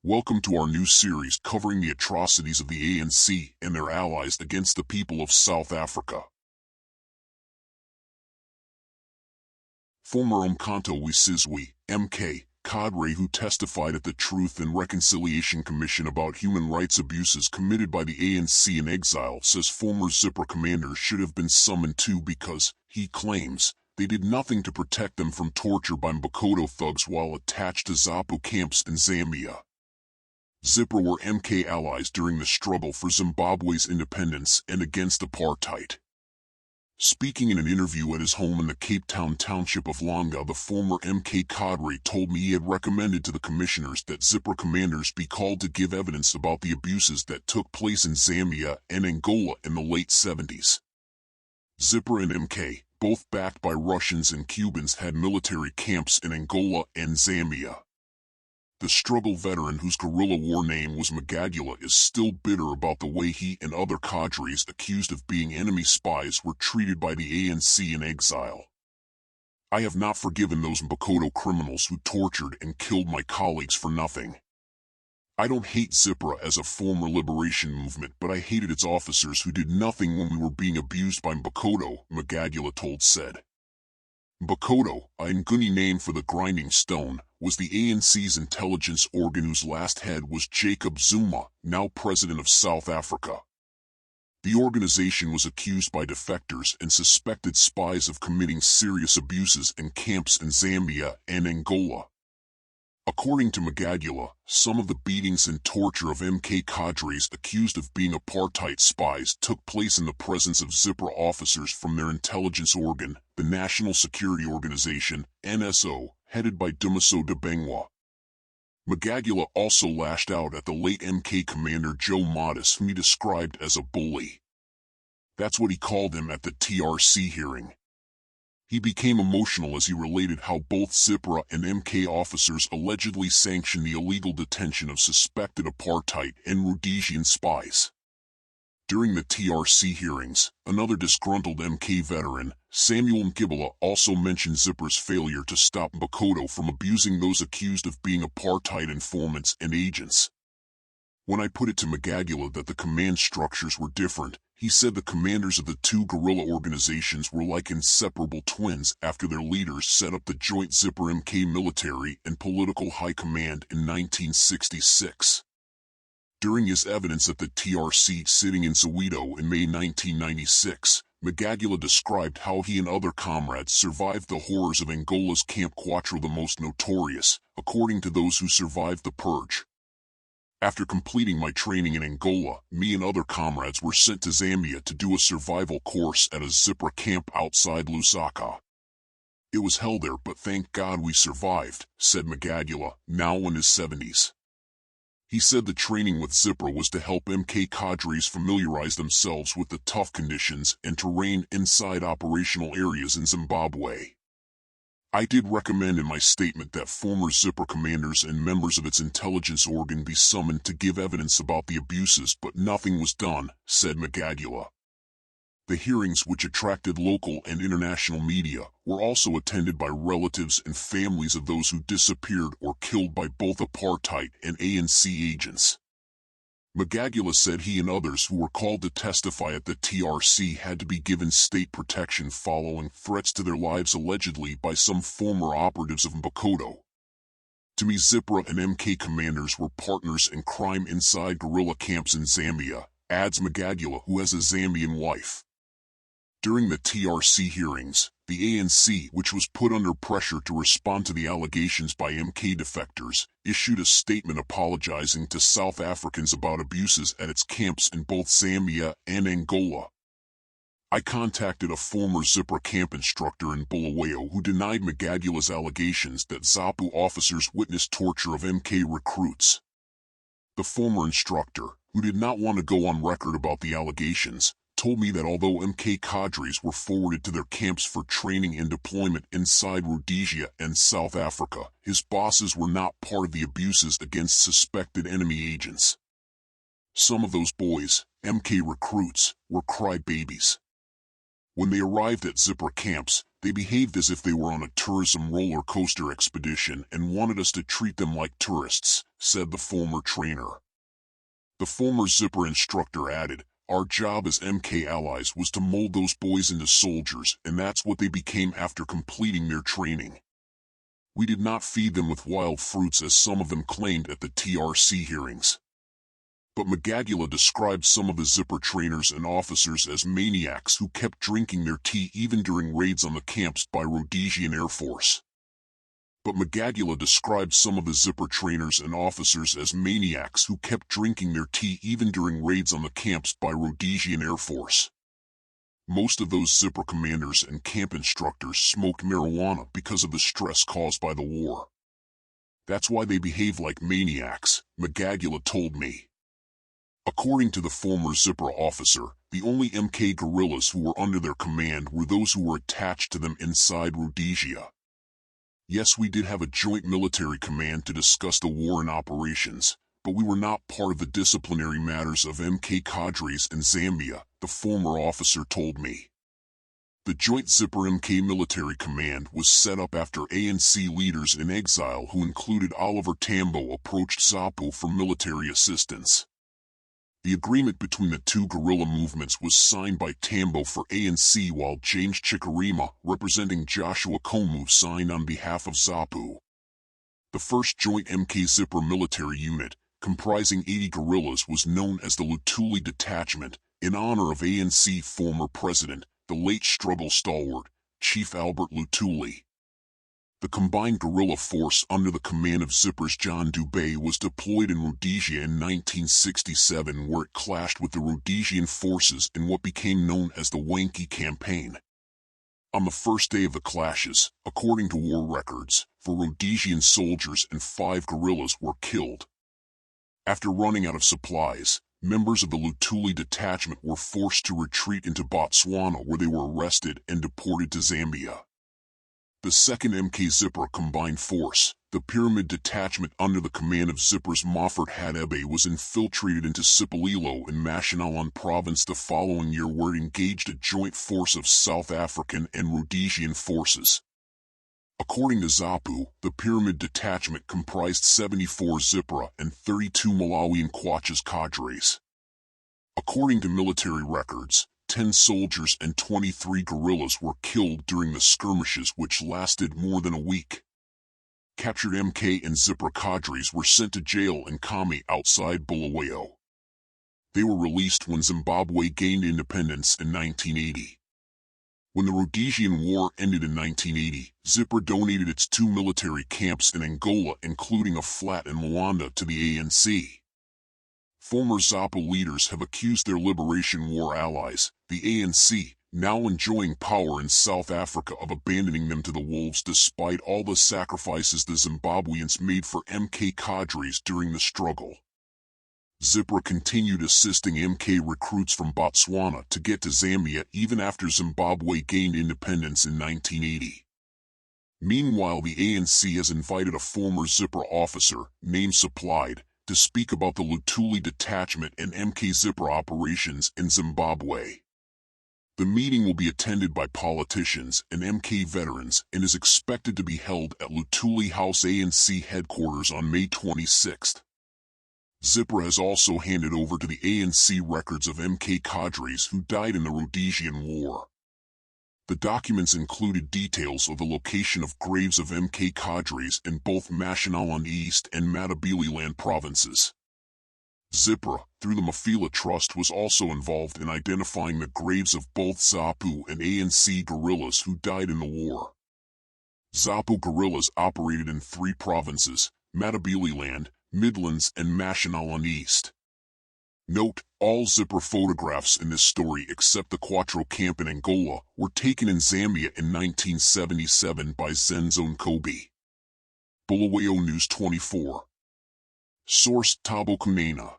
Welcome to our new series covering the atrocities of the ANC and their allies against the people of South Africa. Former Umkhonto we Sizwe, MK, cadre who testified at the Truth and Reconciliation Commission about human rights abuses committed by the ANC in exile, says former ZIPRA commanders should have been summoned too because, he claims, they did nothing to protect them from torture by Mbokodo thugs while attached to ZAPU camps in Zambia. ZIPRA were MK allies during the struggle for Zimbabwe's independence and against apartheid. Speaking in an interview at his home in the Cape Town township of Langa, the former MK cadre told me he had recommended to the commissioners that ZIPRA commanders be called to give evidence about the abuses that took place in Zambia and Angola in the late 70s. ZIPRA and MK, both backed by Russians and Cubans, had military camps in Angola and Zambia. The struggle veteran, whose guerrilla war name was Magagula, is still bitter about the way he and other cadres accused of being enemy spies were treated by the ANC in exile. I have not forgiven those Mbokodo criminals who tortured and killed my colleagues for nothing. I don't hate ZIPRA as a former liberation movement, but I hated its officers who did nothing when we were being abused by Mbokodo, Magagula told said. Mbokodo, a Nguni name for the grinding stone, was the ANC's intelligence organ whose last head was Jacob Zuma, now president of South Africa. The organization was accused by defectors and suspected spies of committing serious abuses in camps in Zambia and Angola. According to Magagula, some of the beatings and torture of MK cadres accused of being apartheid spies took place in the presence of ZIPRA officers from their intelligence organ, the National Security Organization, NSO, headed by Dumiso Debengwa. Magagula also lashed out at the late MK commander Joe Modis, whom he described as a bully. That's what he called him at the TRC hearing. He became emotional as he related how both ZIPRA and MK officers allegedly sanctioned the illegal detention of suspected apartheid and Rhodesian spies. During the TRC hearings, another disgruntled MK veteran, Samuel Nkibala, also mentioned ZIPRA's failure to stop Mbokodo from abusing those accused of being apartheid informants and agents. When I put it to Magagula that the command structures were different, he said the commanders of the two guerrilla organizations were like inseparable twins after their leaders set up the joint ZIPRA-MK military and political high command in 1966. During his evidence at the TRC sitting in Soweto in May 1996, Magagula described how he and other comrades survived the horrors of Angola's Camp Quatro, the most notorious, according to those who survived the purge. After completing my training in Angola, me and other comrades were sent to Zambia to do a survival course at a ZIPRA camp outside Lusaka. It was hell there, but thank God we survived, said Magagula, now in his 70s. He said the training with ZIPRA was to help MK cadres familiarize themselves with the tough conditions and terrain inside operational areas in Zimbabwe. I did recommend in my statement that former ZIPRA commanders and members of its intelligence organ be summoned to give evidence about the abuses, but nothing was done, said Magagula. The hearings, which attracted local and international media, were also attended by relatives and families of those who disappeared or killed by both apartheid and ANC agents. Magagula said he and others who were called to testify at the TRC had to be given state protection following threats to their lives allegedly by some former operatives of Mbokodo. To me, ZIPRA and MK commanders were partners in crime inside guerrilla camps in Zambia, adds Magagula, who has a Zambian wife. During the TRC hearings, the ANC, which was put under pressure to respond to the allegations by MK defectors, issued a statement apologizing to South Africans about abuses at its camps in both Zambia and Angola. I contacted a former ZIPRA camp instructor in Bulawayo who denied Magagula's allegations that ZAPU officers witnessed torture of MK recruits. The former instructor, who did not want to go on record about the allegations, told me that although MK cadres were forwarded to their camps for training and deployment inside Rhodesia and South Africa, his bosses were not part of the abuses against suspected enemy agents. Some of those boys, MK recruits, were crybabies. When they arrived at Zipper camps, they behaved as if they were on a tourism roller coaster expedition and wanted us to treat them like tourists, said the former trainer. The former Zipper instructor added, "Our job as MK allies was to mold those boys into soldiers, and that's what they became after completing their training. We did not feed them with wild fruits as some of them claimed at the TRC hearings." But Magagula described some of the Zipper trainers and officers as maniacs who kept drinking their tea even during raids on the camps by Rhodesian Air Force. The Most of those Zipper commanders and camp instructors smoked marijuana because of the stress caused by the war. "That's why they behave like maniacs," Magagula told me. According to the former Zipper officer, the only MK guerrillas who were under their command were those who were attached to them inside Rhodesia. "Yes, we did have a joint military command to discuss the war and operations, but we were not part of the disciplinary matters of MK cadres in Zambia," the former officer told me. The Joint Zipper MK Military Command was set up after ANC leaders in exile who included Oliver Tambo approached ZAPU for military assistance. The agreement between the two guerrilla movements was signed by Tambo for ANC while James Chikarima, representing Joshua Komu, signed on behalf of ZAPU. The first joint MK Zipper military unit, comprising 80 guerrillas, was known as the Lutuli Detachment, in honor of ANC former president, the late struggle stalwart, Chief Albert Lutuli. The combined guerrilla force under the command of Zipper's John Dubé was deployed in Rhodesia in 1967, where it clashed with the Rhodesian forces in what became known as the Wankie Campaign. On the first day of the clashes, according to war records, 4 Rhodesian soldiers and 5 guerrillas were killed. After running out of supplies, members of the Lutuli detachment were forced to retreat into Botswana, where they were arrested and deported to Zambia. The second MK Zipper combined force, the Pyramid Detachment under the command of Zipper's Moffat Hadebe, was infiltrated into Sipililo in Mashonaland province the following year, where it engaged a joint force of South African and Rhodesian forces. According to ZAPU, the Pyramid Detachment comprised 74 Zipra and 32 Malawian Kwacha's cadres. According to military records, 10 soldiers and 23 guerrillas were killed during the skirmishes, which lasted more than a week. Captured MK and Zipper cadres were sent to jail in Kami outside Bulawayo. They were released when Zimbabwe gained independence in 1980. When the Rhodesian War ended in 1980, Zipper donated its 2 military camps in Angola, including a flat in Luanda, to the ANC. Former ZAPU leaders have accused their Liberation War allies, the ANC, now enjoying power in South Africa, of abandoning them to the wolves despite all the sacrifices the Zimbabweans made for MK cadres during the struggle. Zipper continued assisting MK recruits from Botswana to get to Zambia even after Zimbabwe gained independence in 1980. Meanwhile, the ANC has invited a former Zipper officer, name supplied, to speak about the Lutuli Detachment and MK Zipper operations in Zimbabwe. The meeting will be attended by politicians and MK veterans and is expected to be held at Lutuli House ANC headquarters on May 26. Zipper has also handed over to the ANC records of MK cadres who died in the Rhodesian War. The documents included details of the location of graves of MK cadres in both Mashonaland East and Matabeleland provinces. Zipper, through the Mafila Trust, was also involved in identifying the graves of both ZAPU and ANC guerrillas who died in the war. ZAPU guerrillas operated in 3 provinces, Matabeleland, Midlands, and Mashonaland East. Note, all Zipper photographs in this story except the Quatro camp in Angola were taken in Zambia in 1977 by Zenzo Nkobi. Bulawayo News 24. Source: Tabo Kunena.